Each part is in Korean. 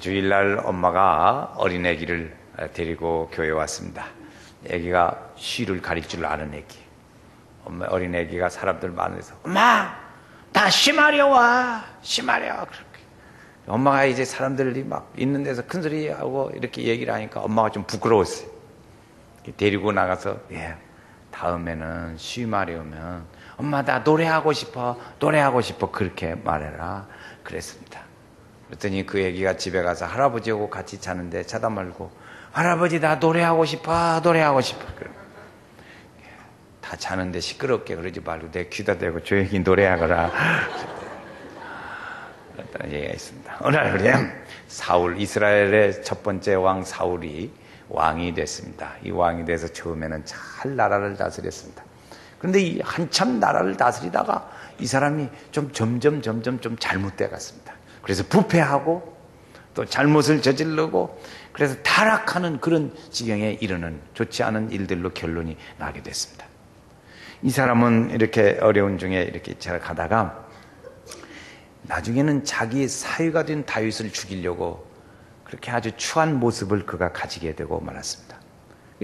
주일날 엄마가 어린애기를 데리고 교회에 왔습니다. 애기가 쉬를 가릴 줄 아는 애기. 어린애기가 사람들 많은 데서 엄마 다 쉬마려 와 쉬마려 그렇게. 엄마가 이제 사람들이 막 있는 데서 큰 소리 하고 이렇게 얘기를 하니까 엄마가 좀 부끄러웠어요. 데리고 나가서 다음에는 쉬마려 오면 엄마 나 노래하고 싶어 그렇게 말해라 그랬습니다. 그랬더니 그 애기가 집에 가서 할아버지하고 같이 자는데 자다 말고 할아버지 나 노래하고 싶어 다 자는데 시끄럽게 그러지 말고 내 귀다 대고 조용히 노래하거라 그랬다는 얘기가 있습니다. 오늘 사울, 이스라엘의 첫 번째 왕 사울이 왕이 됐습니다. 이 왕이 돼서 처음에는 잘 나라를 다스렸습니다. 그런데 이 한참 나라를 다스리다가 이 사람이 좀 점점 좀 잘못돼 갔습니다. 그래서 부패하고 또 잘못을 저지르고 그래서 타락하는 그런 지경에 이르는 좋지 않은 일들로 결론이 나게 됐습니다. 이 사람은 이렇게 어려운 중에 이렇게 잘 가다가 나중에는 자기의 사위가 된 다윗을 죽이려고 그렇게 아주 추한 모습을 그가 가지게 되고 말았습니다.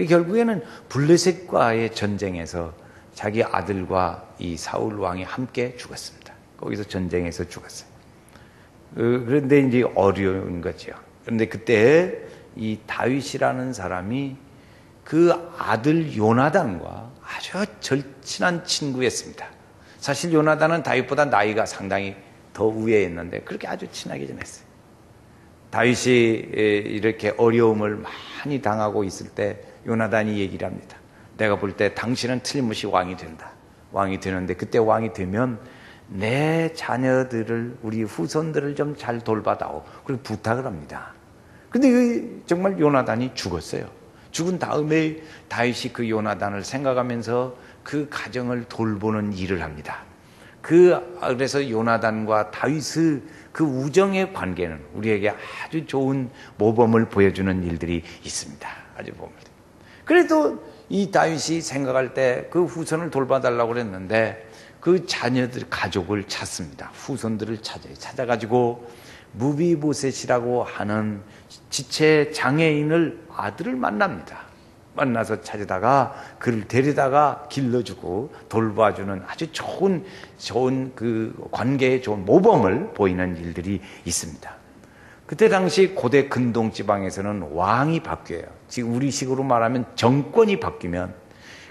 결국에는 블레셋과의 전쟁에서 자기 아들과 이 사울 왕이 함께 죽었습니다. 거기서 전쟁에서 죽었어요. 그런데 이제 어려운 거죠. 그런데 그때 이 다윗이라는 사람이 그 아들 요나단과 아주 절친한 친구였습니다. 사실 요나단은 다윗보다 나이가 상당히 더 위에 있는데 그렇게 아주 친하게 지냈어요. 다윗이 이렇게 어려움을 많이 당하고 있을 때 요나단이 얘기를 합니다. 내가 볼 때 당신은 틀림없이 왕이 된다. 왕이 되는데 그때 왕이 되면 내 자녀들을 우리 후손들을 좀 잘 돌봐다오. 그리고 부탁을 합니다. 근데 정말 요나단이 죽었어요. 죽은 다음에 다윗이 그 요나단을 생각하면서 그 가정을 돌보는 일을 합니다. 그래서 요나단과 다윗의 그 우정의 관계는 우리에게 아주 좋은 모범을 보여주는 일들이 있습니다. 아주 모범. 그래도 이 다윗이 생각할 때 그 후손을 돌봐달라고 그랬는데 그 자녀들, 가족을 찾습니다. 후손들을 찾아요. 찾아가지고 무비보셋이라고 하는 지체 장애인을 아들을 만납니다. 만나서 찾아다가 그를 데려다가 길러주고 돌봐주는 아주 좋은 그 관계에 좋은 모범을 보이는 일들이 있습니다. 그때 당시 고대 근동 지방에서는 왕이 바뀌어요. 지금 우리식으로 말하면 정권이 바뀌면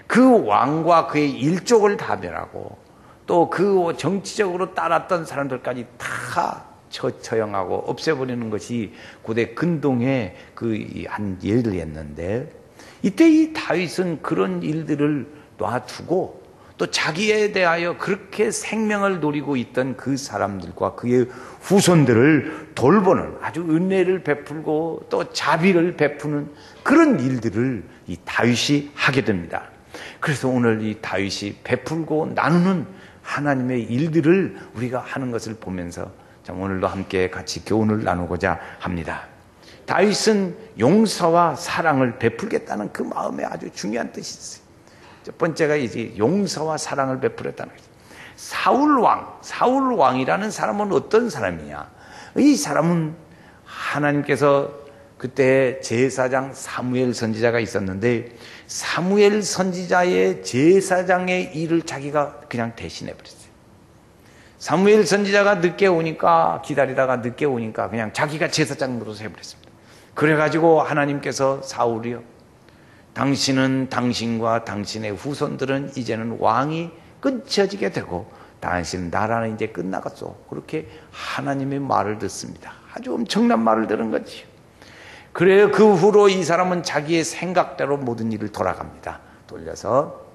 그 왕과 그의 일족을 다 멸하고 또 그 정치적으로 따랐던 사람들까지 다 처형하고 없애버리는 것이 고대 근동의 그 한 일이었는데 이때 이 다윗은 그런 일들을 놔두고 또 자기에 대하여 그렇게 생명을 노리고 있던 그 사람들과 그의 후손들을 돌보는 아주 은혜를 베풀고 또 자비를 베푸는 그런 일들을 이 다윗이 하게 됩니다. 그래서 오늘 이 다윗이 베풀고 나누는 하나님의 일들을 우리가 하는 것을 보면서 오늘도 함께 같이 교훈을 나누고자 합니다. 다윗은 용서와 사랑을 베풀겠다는 그 마음에 아주 중요한 뜻이 있어요. 첫 번째가 이제 용서와 사랑을 베풀었다는 거죠. 사울 왕이라는 사람은 어떤 사람이냐? 이 사람은 하나님께서 그때 제사장 사무엘 선지자가 있었는데 사무엘 선지자의 제사장의 일을 자기가 그냥 대신해 버렸어요. 사무엘 선지자가 늦게 오니까 기다리다가 늦게 오니까 그냥 자기가 제사장 노릇을 해버렸습니다. 그래가지고 하나님께서 사울이요, 당신은 당신과 당신의 후손들은 이제는 왕이 끊쳐지게 되고 당신 나라는 이제 끝나갔소. 그렇게 하나님의 말을 듣습니다. 아주 엄청난 말을 들은 거지요. 그래요. 그 후로 이 사람은 자기의 생각대로 모든 일을 돌아갑니다. 돌려서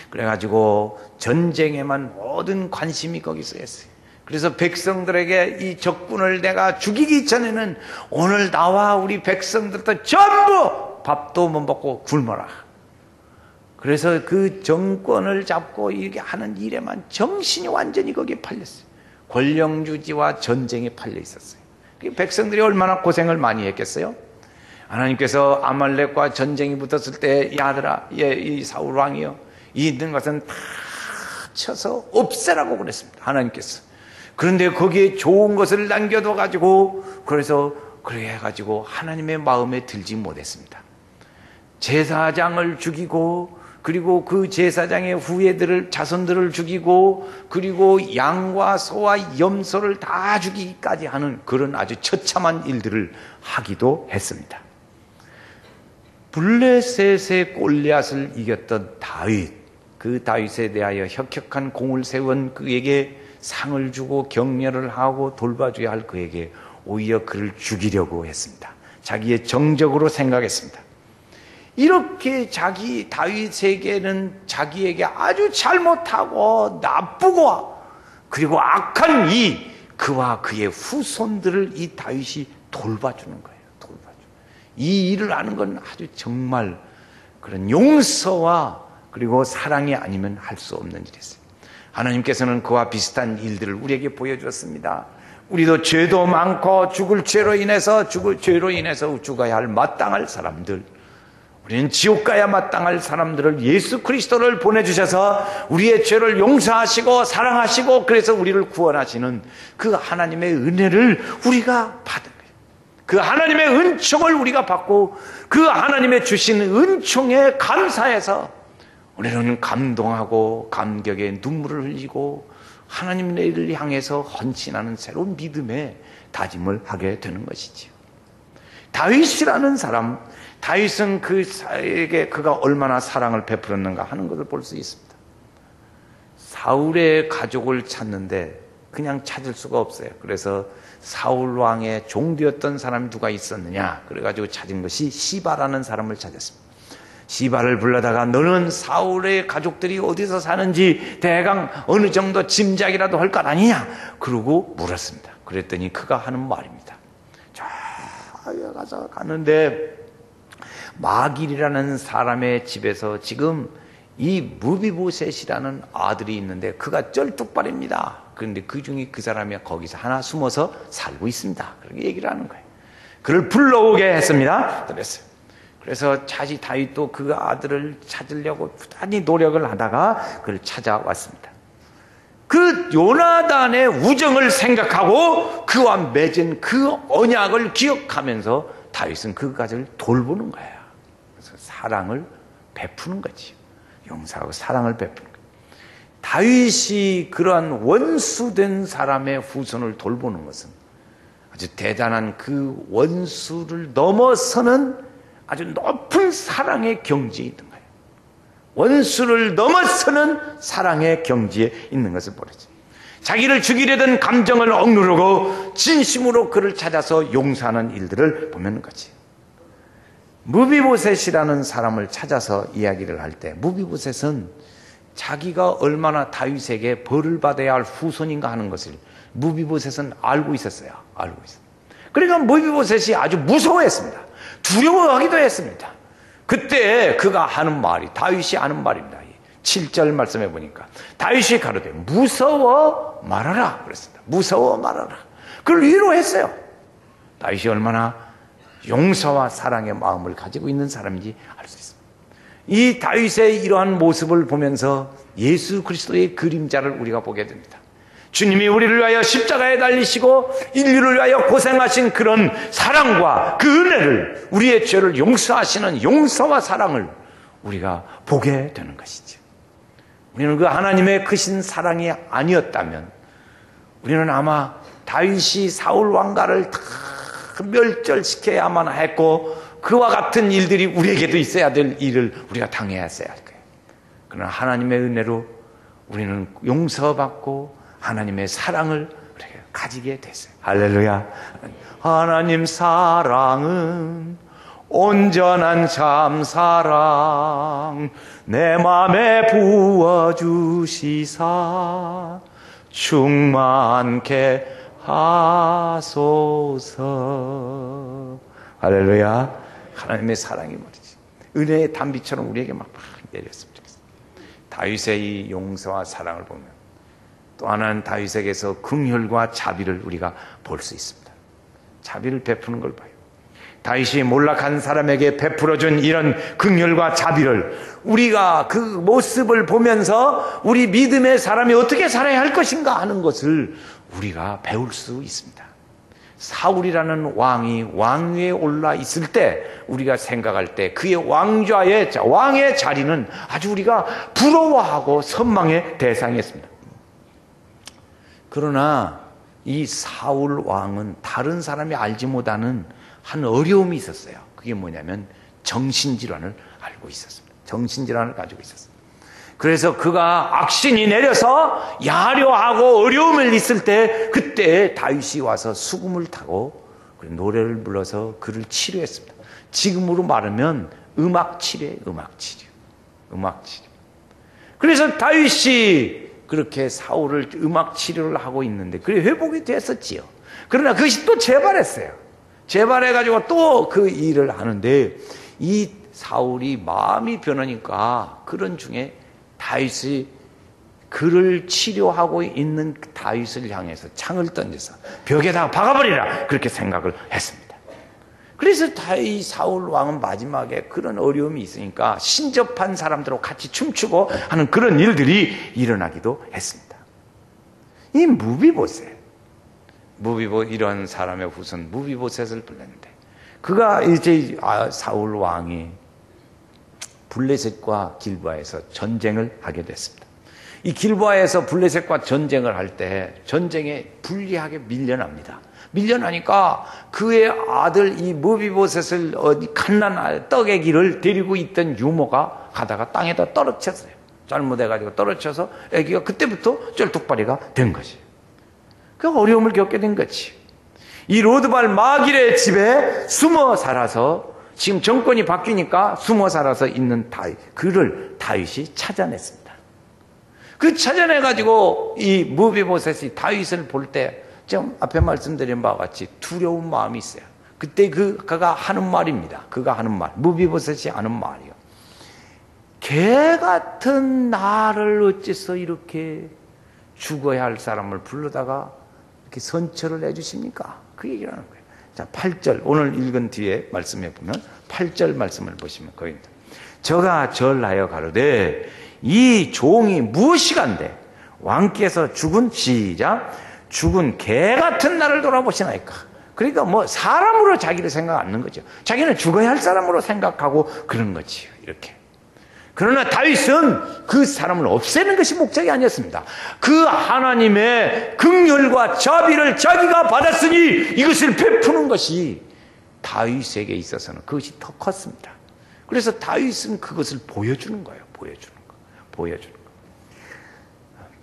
그래가지고 전쟁에만 모든 관심이 거기서 했어요. 그래서 백성들에게 이 적군을 내가 죽이기 전에는 오늘 나와 우리 백성들도 전부 밥도 못 먹고 굶어라. 그래서 그 정권을 잡고 이렇게 하는 일에만 정신이 완전히 거기에 팔렸어요. 권력유지와 전쟁에 팔려 있었어요. 백성들이 얼마나 고생을 많이 했겠어요? 하나님께서 아말렉과 전쟁이 붙었을 때 이 아들아, 이 사울 왕이요, 이 있는 것은 다 쳐서 없애라고 그랬습니다. 하나님께서. 그런데 거기에 좋은 것을 남겨둬 가지고 그래서 그렇게 해가지고 하나님의 마음에 들지 못했습니다. 제사장을 죽이고 그리고 그 제사장의 후예들을 자손들을 죽이고 그리고 양과 소와 염소를 다 죽이기까지 하는 그런 아주 처참한 일들을 하기도 했습니다. 블레셋의 골리앗을 이겼던 다윗, 그 다윗에 대하여 혁혁한 공을 세운 그에게 상을 주고 격려를 하고 돌봐줘야 할 그에게 오히려 그를 죽이려고 했습니다. 자기의 정적으로 생각했습니다. 이렇게 다윗에게는 자기에게 아주 잘못하고 나쁘고 그리고 악한 그와 그의 후손들을 이 다윗이 돌봐주는 거예요. 이 일을 하는 건 아주 정말 그런 용서와 그리고 사랑이 아니면 할 수 없는 일이었어요. 하나님께서는 그와 비슷한 일들을 우리에게 보여주었습니다. 우리도 죄도 많고 죽을 죄로 인해서 죽어야 할 마땅할 사람들, 우리는 지옥 가야 마땅할 사람들을 예수 그리스도를 보내주셔서 우리의 죄를 용서하시고 사랑하시고 그래서 우리를 구원하시는 그 하나님의 은혜를 우리가 받은 거예요. 그 하나님의 은총을 우리가 받고 그 하나님의 주신 은총에 감사해서 우리는 감동하고 감격의 눈물을 흘리고 하나님을 향해서 헌신하는 새로운 믿음의 다짐을 하게 되는 것이지요. 다윗이라는 사람, 다윗은 그에게 그가 얼마나 사랑을 베풀었는가 하는 것을 볼 수 있습니다. 사울의 가족을 찾는데 그냥 찾을 수가 없어요. 그래서 사울 왕의 종되었던 사람이 누가 있었느냐, 그래가지고 찾은 것이 시바라는 사람을 찾았습니다. 시바를 불러다가 너는 사울의 가족들이 어디서 사는지 대강 어느 정도 짐작이라도 할 것 아니냐, 그러고 물었습니다. 그랬더니 그가 하는 말입니다. 가서 가는데 마길이라는 사람의 집에서 지금 이 무비보셋이라는 아들이 있는데 그가 쩔뚝발입니다. 그런데 그 중에 그 사람이 거기서 하나 숨어서 살고 있습니다. 그렇게 얘기를 하는 거예요. 그를 불러오게 했습니다. 그래서 다윗도 그 아들을 찾으려고 부단히 노력을 하다가 그를 찾아왔습니다. 그 요나단의 우정을 생각하고 그와 맺은 그 언약을 기억하면서 다윗은 그까지를 돌보는 거예요. 그래서 사랑을 베푸는 거지. 용서하고 사랑을 베푸는 거예요. 다윗이 그러한 원수된 사람의 후손을 돌보는 것은 아주 대단한 그 원수를 넘어서는 아주 높은 사랑의 경지에 있는 거예요. 원수를 넘어서는 사랑의 경지에 있는 것을 보여줘. 자기를 죽이려던 감정을 억누르고 진심으로 그를 찾아서 용서하는 일들을 보면 거지. 무비보셋이라는 사람을 찾아서 이야기를 할 때 무비보셋은 자기가 얼마나 다윗에게 벌을 받아야 할 후손인가 하는 것을 무비보셋은 알고 있었어요. 그러니까 무비보셋이 아주 무서워했습니다. 두려워하기도 했습니다. 그때 그가 하는 말이, 다윗이 하는 말입니다. 7절 말씀해 보니까 다윗이 가로되 무서워 말아라 그랬습니다. 무서워 말아라. 그걸 위로했어요. 다윗이 얼마나 용서와 사랑의 마음을 가지고 있는 사람인지 알 수 있습니다. 이 다윗의 이러한 모습을 보면서 예수 그리스도의 그림자를 우리가 보게 됩니다. 주님이 우리를 위하여 십자가에 달리시고 인류를 위하여 고생하신 그런 사랑과 그 은혜를, 우리의 죄를 용서하시는 용서와 사랑을 우리가 보게 되는 것이죠. 우리는 그 하나님의 크신 사랑이 아니었다면 우리는 아마 다윗이 사울 왕가를 다 멸절시켜야만 했고 그와 같은 일들이 우리에게도 있어야 될 일을 우리가 당해야 했어야 할 거예요. 그러나 하나님의 은혜로 우리는 용서받고 하나님의 사랑을 우리가 가지게 됐어요. 할렐루야. 하나님 사랑은 온전한 참사랑 내 맘에 부어주시사 충만케 하소서. 할렐루야. 하나님의 사랑이 뭐지? 은혜의 단비처럼 우리에게 막 내렸으면 좋겠어요. 다윗의 이 용서와 사랑을 보면 또 하나는 다윗에게서 긍휼과 자비를 우리가 볼 수 있습니다. 자비를 베푸는 걸 봐요. 다윗이 몰락한 사람에게 베풀어준 이런 긍휼과 자비를 우리가 그 모습을 보면서 우리 믿음의 사람이 어떻게 살아야 할 것인가 하는 것을 우리가 배울 수 있습니다. 사울이라는 왕이 왕위에 올라 있을 때 우리가 생각할 때 그의 왕의 자리는 아주 우리가 부러워하고 선망의 대상이었습니다. 그러나 이 사울 왕은 다른 사람이 알지 못하는 한 어려움이 있었어요. 그게 뭐냐면 정신질환을 알고 있었습니다. 정신질환을 가지고 있었습니다. 그래서 그가 악신이 내려서 야려하고 어려움을 있을 때 그때 다윗이 와서 수금을 타고 노래를 불러서 그를 치료했습니다. 지금으로 말하면 음악치료예요. 음악치료. 그래서 다윗이 그렇게 사울을 음악치료를 하고 있는데 그래 회복이 됐었지요. 그러나 그것이 또 재발했어요. 재발해가지고 또 그 일을 하는데 이 사울이 마음이 변하니까 그런 중에 다윗이 그를 치료하고 있는 다윗을 향해서 창을 던져서 벽에다가 박아버리라 그렇게 생각을 했습니다. 그래서 이 사울 왕은 마지막에 그런 어려움이 있으니까 신접한 사람들하고 같이 춤추고 하는 그런 일들이 일어나기도 했습니다. 이 무비보셋 이런 사람의 후손 무비보셋을 불렀는데 그가 이제 사울 왕이 블레셋과 길보아에서 전쟁을 하게 됐습니다. 이 길보아에서 블레셋과 전쟁을 할 때 전쟁에 불리하게 밀려납니다. 밀려나니까 그의 아들 이 무비보셋을 갓난 떡의 길을 데리고 있던 유모가 가다가 땅에다 떨어졌어요. 잘못해가지고 떨어져서 아기가 그때부터 쩔뚝발이가 된 것이에요. 그 어려움을 겪게 된 거지. 이 로드발 마길의 집에 숨어 살아서 지금 정권이 바뀌니까 숨어 살아서 있는 그를 다윗이 찾아냈습니다. 그 찾아내가지고 이 무비보셋이 다윗을 볼 때 좀 앞에 말씀드린 바와 같이 두려운 마음이 있어요. 그때 그가 하는 말입니다. 그가 하는 말, 무비보셋이 하는 말이요. 개 같은 나를 어째서 이렇게 죽어야 할 사람을 불러다가 이렇게 선처를 해주십니까? 그 얘기를 하는 거예요. 자, 8절 오늘 읽은 뒤에 말씀해 보면 8절 말씀을 보시면 거기입니다. 저가 절하여 가로되 이 종이 무엇이간데 왕께서 죽은 죽은 개 같은 나를 돌아보시나이까. 그러니까 뭐 사람으로 자기를 생각 안 하는 거죠. 자기는 죽어야 할 사람으로 생각하고 그런 거지요. 이렇게. 그러나 다윗은 그 사람을 없애는 것이 목적이 아니었습니다. 그 하나님의 긍휼과 자비를 자기가 받았으니 이것을 베푸는 것이 다윗에게 있어서는 그것이 더 컸습니다. 그래서 다윗은 그것을 보여주는 거예요. 보여주는 거.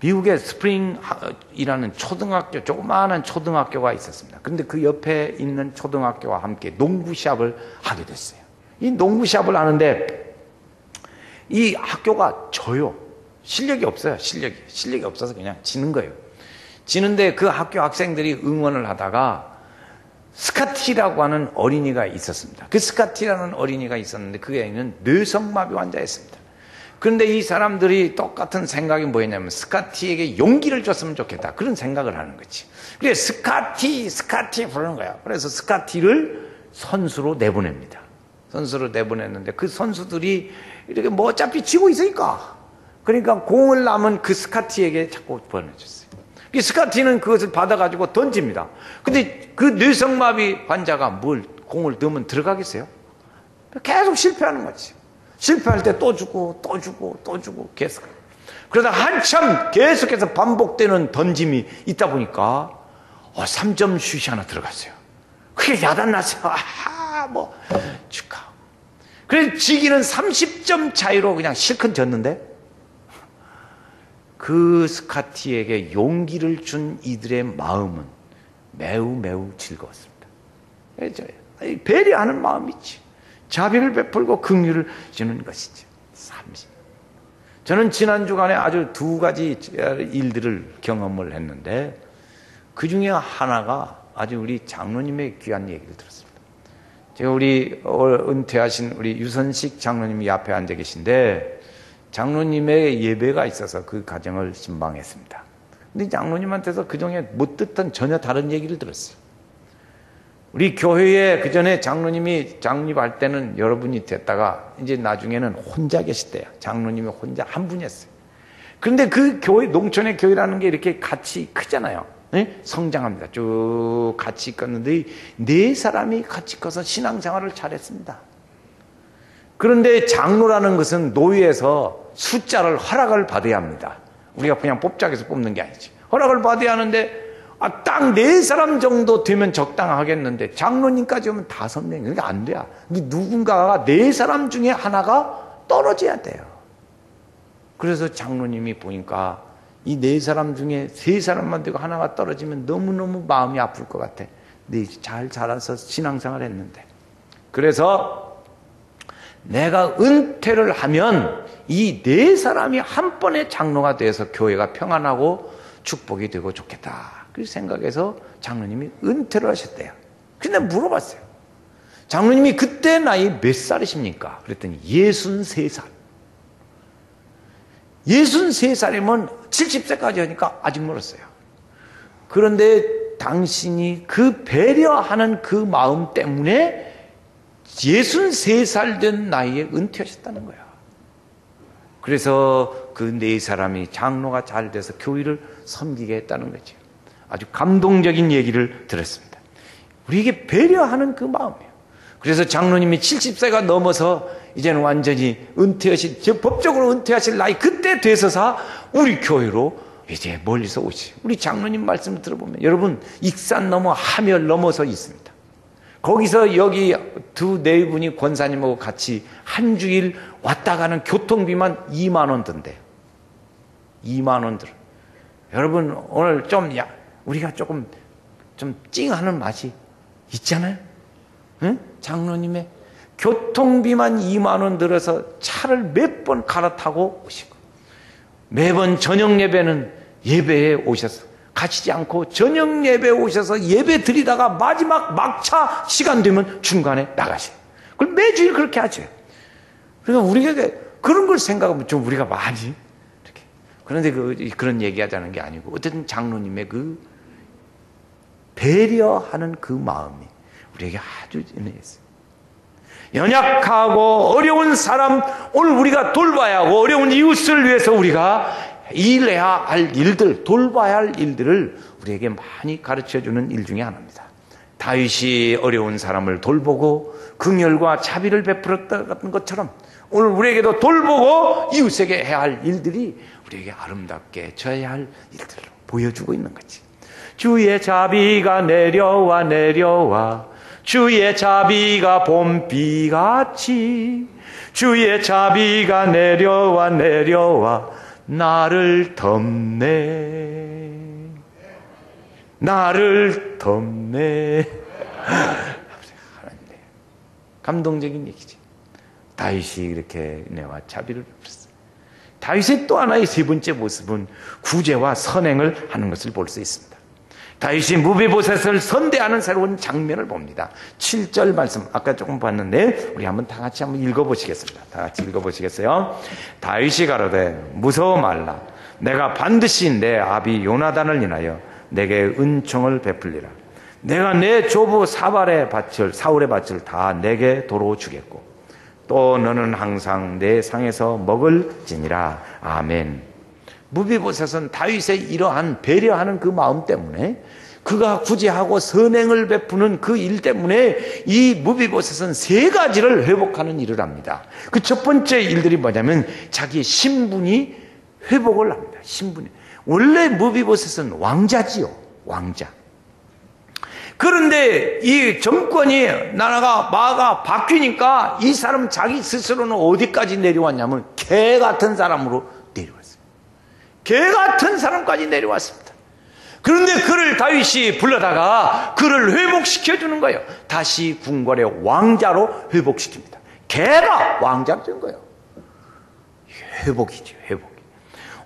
미국의 스프링이라는 초등학교, 조그마한 초등학교가 있었습니다. 그런데 그 옆에 있는 초등학교와 함께 농구 시합을 하게 됐어요. 이 농구 시합을 하는데 이 학교가 져요. 실력이 없어요. 실력이 없어서 그냥 지는 거예요. 지는데 그 학교 학생들이 응원을 하다가 스카티라고 하는 어린이가 있었습니다. 그 스카티라는 어린이가 있었는데 그 애는 뇌성마비 환자였습니다. 그런데 이 사람들이 똑같은 생각이 뭐였냐면 스카티에게 용기를 줬으면 좋겠다. 그런 생각을 하는 거지. 그래서 스카티 부르는 거야. 그래서 스카티를 선수로 내보냅니다. 선수로 내보냈는데 그 선수들이 이렇게 뭐 어차피 지고 있으니까 그러니까 공을 남은 그 스카티에게 자꾸 보내줬어요. 이 스카티는 그것을 받아가지고 던집니다. 근데 그 뇌성마비 환자가 공을 넣으면 들어가겠어요? 계속 실패하는 거지. 실패할 때 또 주고 계속. 그러다 한참 계속해서 반복되는 던짐이 있다 보니까 3점 슛이 하나 들어갔어요. 그게 야단났어요. 축하. 그래서 지기는 30점 차이로 그냥 실컷 졌는데 그 스카티에게 용기를 준 이들의 마음은 매우 즐거웠습니다. 배려하는 마음이지. 자비를 베풀고 긍휼을 주는 것이지. 저는 지난 주간에 아주 두 가지 일들을 경험을 했는데 그 중에 하나가 아주 우리 장로님의 귀한 얘기를 들었습니다. 제가 우리 은퇴하신 우리 유선식 장로님이 앞에 앉아 계신데 장로님의 예배가 있어서 그 가정을 신방했습니다. 근데 장로님한테서 그중에 못 듣던 전혀 다른 얘기를 들었어요. 우리 교회에 그 전에 장로님이 장립할 때는 여러분이 됐다가 이제 나중에는 혼자 계시대요. 장로님이 혼자 한 분이었어요. 그런데 그 교회, 농촌의 교회라는 게 이렇게 같이 크잖아요. 네? 성장합니다. 쭉 같이 컸는데 네 사람이 같이 커서 신앙생활을 잘했습니다. 그런데 장로라는 것은 노예에서 숫자를 허락을 받아야 합니다. 우리가 그냥 뽑자해서 뽑는 게 아니지. 허락을 받아야 하는데 딱 네 사람 정도 되면 적당하겠는데 장로님까지 오면 5명. 그러니까 안 돼요. 누군가가 네 사람 중에 하나가 떨어져야 돼요. 그래서 장로님이 보니까 이 네 사람 중에 3사람만 되고 하나가 떨어지면 너무너무 마음이 아플 것 같아. 네, 잘 자라서 신앙생활 했는데. 그래서 내가 은퇴를 하면 이 4사람이 한 번에 장로가 돼서 교회가 평안하고 축복이 되고 좋겠다. 그 생각해서 장로님이 은퇴를 하셨대요. 근데 물어봤어요. 장로님이 그때 나이 몇 살이십니까? 그랬더니 63살. 63살이면 70세까지 하니까 아직 멀었어요. 그런데 당신이 그 배려하는 그 마음 때문에 63살 된 나이에 은퇴하셨다는 거야. 그래서 그 4사람이 장로가 잘 돼서 교회를 섬기게 했다는 거죠. 아주 감동적인 얘기를 들었습니다. 우리에게 배려하는 그 마음이에요. 그래서 장로님이 70세가 넘어서 이제는 완전히 법적으로 은퇴하실 나이 그때 되서서 우리 교회로 이제 멀리서 오시. 우리 장로님 말씀을 들어보면 여러분 익산 넘어 하멸 넘어서 있습니다. 거기서 여기 2-4분이 권사님하고 같이 한 주일 왔다 가는 교통비만 2만 원 든대요. 2만 원 들어. 여러분 오늘 우리가 조금 좀 찡하는 맛이 있잖아요. 응? 장로님의 교통비만 2만 원 들어서 차를 몇 번 갈아타고 오시고 매번 저녁 예배는 예배에 오셔서 가시지 않고 저녁 예배에 오셔서 예배 드리다가 마지막 막차 시간 되면 중간에 나가셔요. 그걸 매주일 그렇게 하죠. 그러니까 우리가 그런 걸 생각하면 좀 우리가 많이 이렇게. 그런데 그런 얘기하자는 게 아니고 어쨌든 장로님의 그 배려하는 그 마음이 우리에게 아주 은혜였어요. 연약하고 어려운 사람 오늘 우리가 돌봐야 하고 어려운 이웃을 위해서 우리가 일해야 할 일들, 돌봐야 할 일들을 우리에게 많이 가르쳐주는 일 중에 하나입니다. 다윗이 어려운 사람을 돌보고 긍휼과 자비를 베풀었던 것처럼 오늘 우리에게도 돌보고 이웃에게 해야 할 일들이 우리에게 아름답게 져야 할 일들을 보여주고 있는 거지. 주의 자비가 내려와 내려와 주의 자비가 봄비같이 주의 자비가 내려와 내려와 나를 덮네 나를 덮네. 하나님, 감동적인 얘기지. 다윗이 이렇게 내와 자비를 베풀었어요. 다윗의 또 하나의 3번째 모습은 구제와 선행을 하는 것을 볼 수 있습니다. 다윗이 무비보셋을 선대하는 새로운 장면을 봅니다. 7절 말씀 아까 조금 봤는데 우리 한번 다 같이 한번 읽어보시겠습니다. 다 같이 읽어보시겠어요? 다윗이 가로되 무서워 말라. 내가 반드시 내 아비 요나단을 인하여 내게 은총을 베풀리라. 내가 내 조부 사울의 밭을 다 내게 도로 주겠고 또 너는 항상 내 상에서 먹을지니라. 아멘. 무비보셋은 다윗의 이러한 배려하는 그 마음 때문에 그가 구제하고 선행을 베푸는 그 일 때문에 이 무비보셋은 3가지를 회복하는 일을 합니다. 그 첫 번째 일들이 뭐냐면 자기의 신분이 회복을 합니다. 신분이. 원래 무비보셋은 왕자지요. 왕자. 그런데 이 정권이 마가 바뀌니까 이 사람 자기 스스로는 어디까지 내려왔냐면 개 같은 사람으로 내려왔어요. 개 같은 사람까지 내려왔습니다. 그런데 그를 다윗이 불러다가 그를 회복시켜주는 거예요. 다시 궁궐의 왕자로 회복시킵니다. 개가 왕자가 된 거예요. 회복이죠, 회복.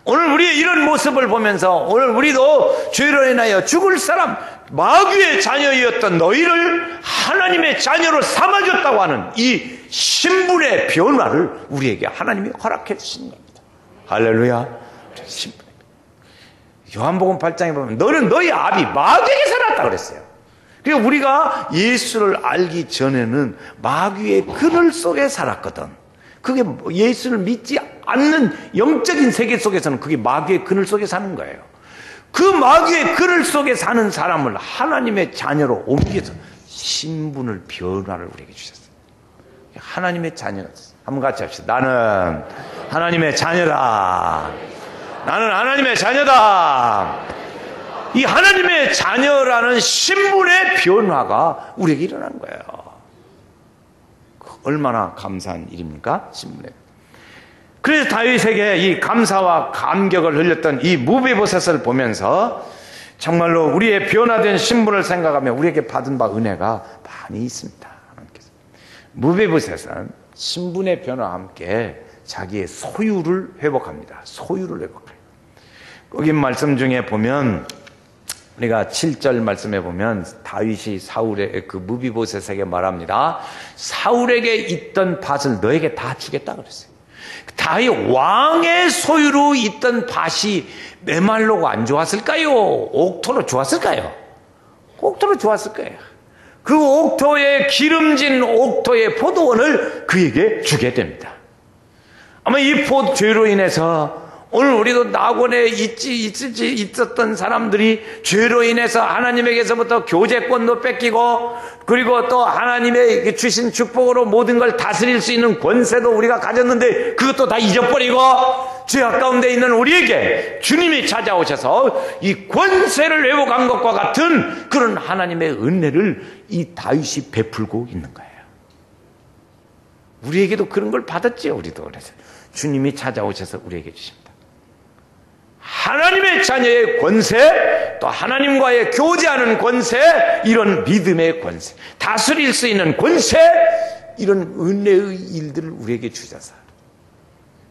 오늘 우리의 이런 모습을 보면서 오늘 우리도 죄로 인하여 죽을 사람, 마귀의 자녀였던 너희를 하나님의 자녀로 삼아줬다고 하는 이 신분의 변화를 우리에게 하나님이 허락해 주시는 겁니다. 할렐루야. 신분입니다. 요한복음 8장에 보면 너는 너희 아비 마귀에게서 났다 그랬어요. 그러니까 우리가 예수를 알기 전에는 마귀의 그늘 속에 살았거든. 그게 예수를 믿지 않는 영적인 세계 속에서는 그게 마귀의 그늘 속에 사는 거예요. 그 마귀의 그늘 속에 사는 사람을 하나님의 자녀로 옮겨서 신분을 변화를 우리에게 주셨어요. 하나님의 자녀. 한번 같이 합시다. 나는 하나님의 자녀다. 나는 하나님의 자녀다. 이 하나님의 자녀라는 신분의 변화가 우리에게 일어난 거예요. 얼마나 감사한 일입니까? 신분에. 그래서 다윗에게 이 감사와 감격을 흘렸던 이 무비보셋을 보면서 정말로 우리의 변화된 신분을 생각하며 우리에게 받은 바 은혜가 많이 있습니다. 무비보셋은 신분의 변화와 함께 자기의 소유를 회복합니다. 소유를 회복해요. 거기 말씀 중에 보면 우리가 7절 말씀에 보면 다윗이 사울의 그 무비보셋에게 말합니다. 사울에게 있던 밭을 너에게 다 주겠다 그랬어요. 다윗 왕의 소유로 있던 밭이 메말로고 안 좋았을까요? 옥토로 좋았을까요? 옥토로 좋았을 거예요. 그 옥토의 기름진 옥토의 포도원을 그에게 주게 됩니다. 아마 이 죄로 인해서 오늘 우리도 낙원에 있었던 사람들이 죄로 인해서 하나님에게서부터 교제권도 뺏기고 그리고 또 하나님의 주신 축복으로 모든 걸 다스릴 수 있는 권세도 우리가 가졌는데 그것도 다 잊어버리고 죄악 가운데 있는 우리에게 주님이 찾아오셔서 이 권세를 회복한 것과 같은 그런 하나님의 은혜를 이 다윗이 베풀고 있는 거예요. 우리에게도 그런 걸 받았지요. 우리도 그래서 주님이 찾아오셔서 우리에게 주십니다. 하나님의 자녀의 권세, 또 하나님과의 교제하는 권세, 이런 믿음의 권세, 다스릴 수 있는 권세, 이런 은혜의 일들을 우리에게 주셔서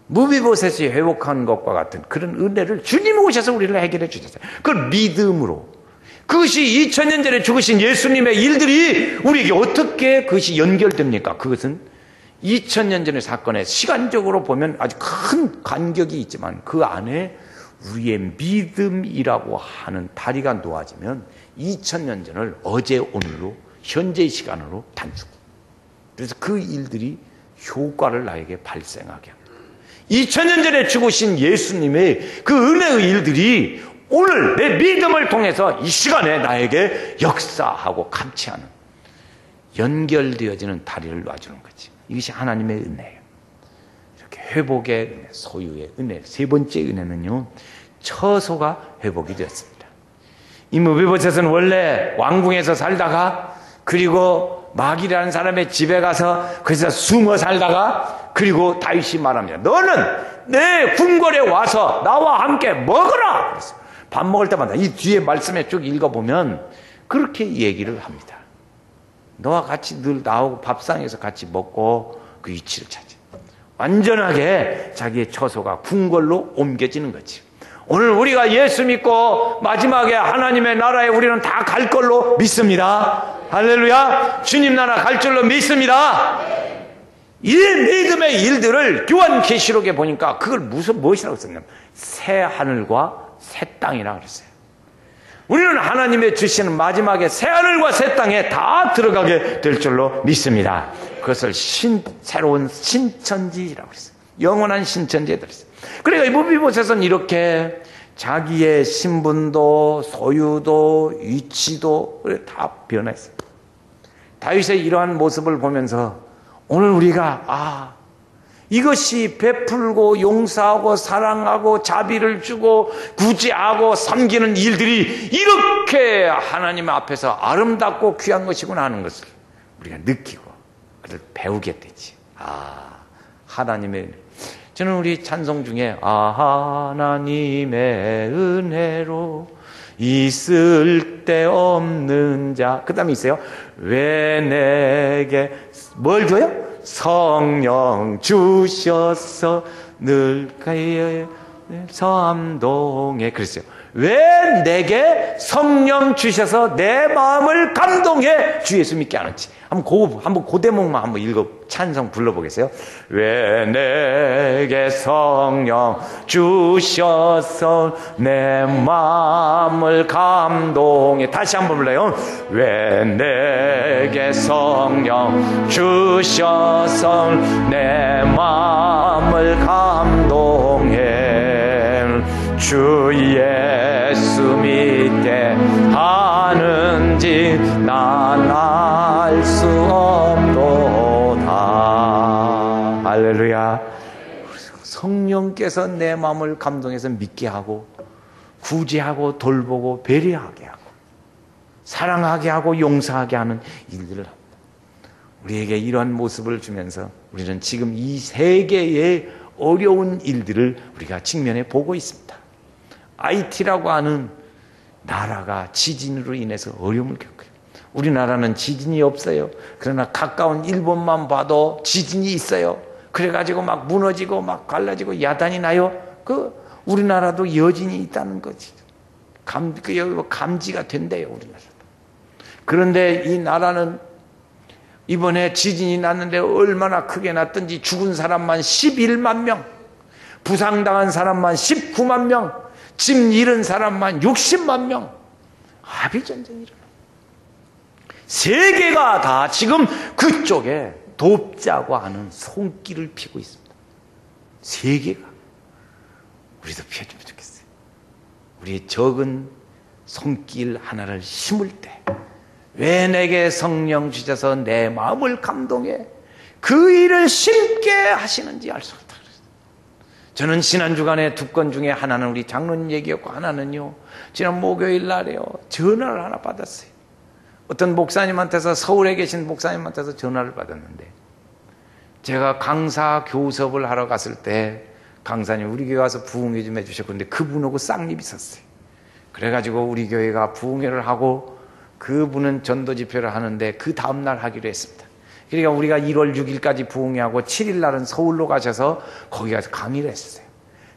무비보셋이 회복한 것과 같은 그런 은혜를 주님이 오셔서 우리를 해결해 주셨어요. 그걸 믿음으로. 그것이 2000년 전에 죽으신 예수님의 일들이 우리에게 어떻게 그것이 연결됩니까? 그것은 2000년 전의 사건에 시간적으로 보면 아주 큰 간격이 있지만 그 안에 우리의 믿음이라고 하는 다리가 놓아지면 2000년 전을 어제 오늘로 현재의 시간으로 단축. 그래서 그 일들이 효과를 나에게 발생하게 합니다. 2000년 전에 죽으신 예수님의 그 은혜의 일들이 오늘 내 믿음을 통해서 이 시간에 나에게 역사하고 감치하는 연결되어지는 다리를 놔주는 거지. 이것이 하나님의 은혜예요. 이렇게 회복의 은혜, 소유의 은혜. 세 번째 은혜는요, 처소가 회복이 되었습니다. 이 무비보셋은 원래 왕궁에서 살다가 그리고 마귀라는 사람의 집에 가서 거기서 숨어 살다가 그리고 다윗이 말합니다. 너는 내 궁궐에 와서 나와 함께 먹어라. 그래서 밥 먹을 때마다 이 뒤에 말씀에 쭉 읽어보면 그렇게 얘기를 합니다. 너와 같이 늘 나오고 밥상에서 같이 먹고 그 위치를 차지. 완전하게 자기의 처소가 궁궐로 옮겨지는 거지. 오늘 우리가 예수 믿고 마지막에 하나님의 나라에 우리는 다 갈 걸로 믿습니다. 할렐루야. 주님 나라 갈 줄로 믿습니다. 이 믿음의 일들을 요한계시록에 보니까 그걸 무엇이라고 썼냐면 새 하늘과 새 땅이라고 그랬어요. 우리는 하나님의 주시는 마지막에 새 하늘과 새 땅에 다 들어가게 될 줄로 믿습니다. 그것을 새로운 신천지라고 그랬어요. 영원한 신천지에 들었어요. 그러니까 이 무비보셋은 이렇게 자기의 신분도 소유도 위치도 다 변했어요. 다윗의 이러한 모습을 보면서 오늘 우리가 이것이 베풀고 용서하고 사랑하고 자비를 주고 구제하고 섬기는 일들이 이렇게 하나님 앞에서 아름답고 귀한 것이구나 하는 것을 우리가 느끼고 그걸 배우게 되지. 하나님의 저는 우리 찬송 중에 하나님의 은혜로 있을 데 없는 자 그 다음에 있어요. 왜 내게 뭘 줘요? 성령 주셔서 늘 가에 서암동에 그랬어요. 왜 내게 성령 주셔서 내 마음을 감동해 주 예수 믿게 하는지. 한번 그 대목만 한번 읽어 찬송 불러보겠어요. 왜 내게 성령 주셔서 내 마음을 감동해. 다시 한번 불러요. 왜 내게 성령 주셔서 내 마음을 감동해. 주 예수 믿게 하는지 난 알 수 없도다. 할렐루야. 성령께서 내 마음을 감동해서 믿게 하고 구제하고 돌보고 배려하게 하고 사랑하게 하고 용서하게 하는 일들을 합니다. 우리에게 이러한 모습을 주면서 우리는 지금 이 세계의 어려운 일들을 우리가 직면해 보고 있습니다. IT라고 하는 나라가 지진으로 인해서 어려움을 겪어요. 우리나라는 지진이 없어요. 그러나 가까운 일본만 봐도 지진이 있어요. 그래가지고 막 무너지고 막 갈라지고 야단이 나요. 우리나라도 여진이 있다는 거지. 감지가 된대요, 우리나라도. 그런데 이 나라는 이번에 지진이 났는데 얼마나 크게 났든지 죽은 사람만 11만 명, 부상당한 사람만 19만 명, 집 잃은 사람만 60만 명. 아비전쟁이 일어나. 세계가 다 지금 그쪽에 돕자고 하는 손길을 피고 있습니다. 세계가. 우리도 피해주면 좋겠어요. 우리의 적은 손길 하나를 심을 때, 왜 내게 성령 주셔서 내 마음을 감동해 그 일을 심게 하시는지 알 수 없다. 저는 지난 주간에 두 건 중에 하나는 우리 장로님 얘기였고, 하나는요, 지난 목요일 날에요, 전화를 하나 받았어요. 어떤 목사님한테서, 서울에 계신 목사님한테서 전화를 받았는데, 제가 강사 교섭을 하러 갔을 때 강사님 우리 교회 와서 부흥회 좀 해주셨고, 근데 그분하고 쌍립이 있었어요. 그래가지고 우리 교회가 부흥회를 하고 그분은 전도 집회를 하는데 그 다음날 하기로 했습니다. 그러니까 우리가 1월 6일까지 부흥회하고 7일 날은 서울로 가셔서 거기 가서 강의를 했어요.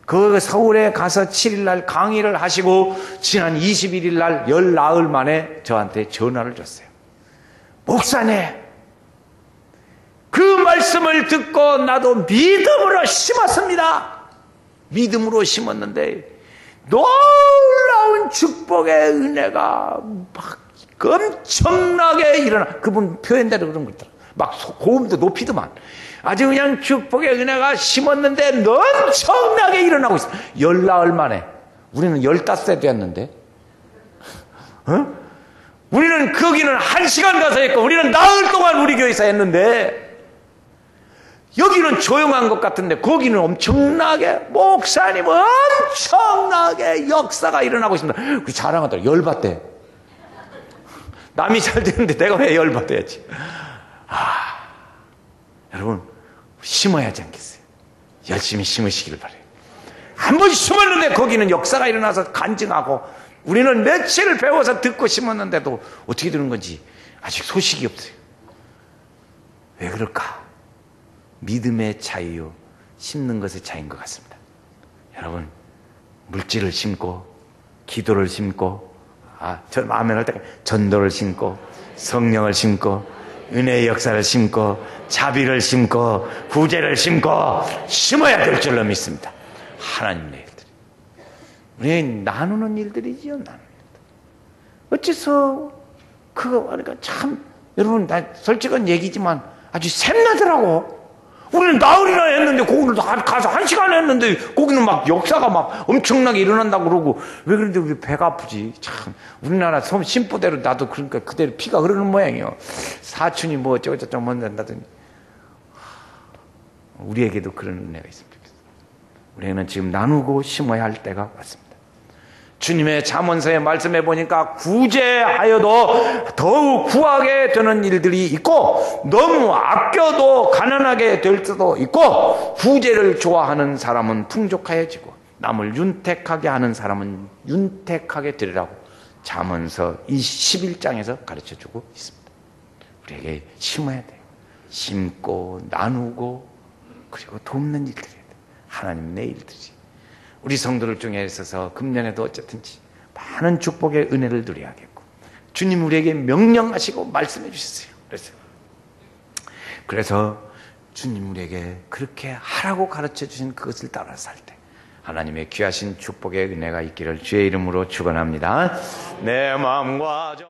그 서울에 가서 7일 날 강의를 하시고 지난 21일 날 열 나흘 만에 저한테 전화를 줬어요. 목사님, 그 말씀을 듣고 나도 믿음으로 심었습니다. 믿음으로 심었는데 놀라운 축복의 은혜가 막 엄청나게 일어나. 그분 표현대로 그런 거 있더라. 막 고음도 높이더만. 아주 그냥 축복의 은혜가 심었는데 엄청나게 일어나고 있어. 열 나흘 만에. 우리는 15세 되었는데, 우리는 거기는 1시간 가서 했고, 우리는 나흘 동안 우리 교회에서 했는데, 여기는 조용한 것 같은데 거기는 엄청나게, 목사님 엄청나게 역사가 일어나고 있습니다. 그 자랑하더라. 열받대. 남이 잘 되는데 내가 왜 열받아야지. 여러분, 심어야 하지 않겠어요? 열심히 심으시길 바래요. 한번 심었는데 거기는 역사가 일어나서 간증하고, 우리는 며칠을 배워서 듣고 심었는데도 어떻게 되는 건지 아직 소식이 없어요. 왜 그럴까? 믿음의 차이요, 심는 것의 차이인 것 같습니다. 여러분, 물질을 심고 기도를 심고, 전 아멘 할 때 전도를 심고 성령을 심고 은혜의 역사를 심고 자비를 심고 구제를 심고 심어야 될 줄로 믿습니다. 하나님의 일들이, 우리 나누는 일들이지요. 나누는 일들. 어째서 그거 그러니까 참, 여러분, 나 솔직한 얘기지만 아주 샘나더라고. 우리는 나흘이나 했는데, 거기는 가서 1시간 했는데, 거기는 막 역사가 막 엄청나게 일어난다고 그러고, 왜 그런데 우리 배가 아프지? 참, 우리나라 심보대로 나도 그러니까 그대로 피가 흐르는 모양이에요. 사춘이 뭐 어쩌고저쩌고 뭐 한다더니. 우리에게도 그런 은혜가 있으면 좋겠어요. 우리는 지금 나누고 심어야 할 때가 왔습니다. 주님의 잠언서에 말씀해 보니까 구제하여도 더욱 구하게 되는 일들이 있고, 너무 아껴도 가난하게 될 수도 있고, 구제를 좋아하는 사람은 풍족하여지고 남을 윤택하게 하는 사람은 윤택하게 되리라고 잠언서 11장에서 가르쳐주고 있습니다. 우리에게 심어야 돼요. 심고 나누고 그리고 돕는 일들이에요. 하나님 내 일들이. 우리 성도들 중에 있어서 금년에도 어쨌든지 많은 축복의 은혜를 누리게 하겠고, 주님 우리에게 명령하시고 말씀해 주셨어요. 그래서 주님 우리에게 그렇게 하라고 가르쳐 주신 그것을 따라 살 때 하나님의 귀하신 축복의 은혜가 있기를 주의 이름으로 축원합니다. 내 마음과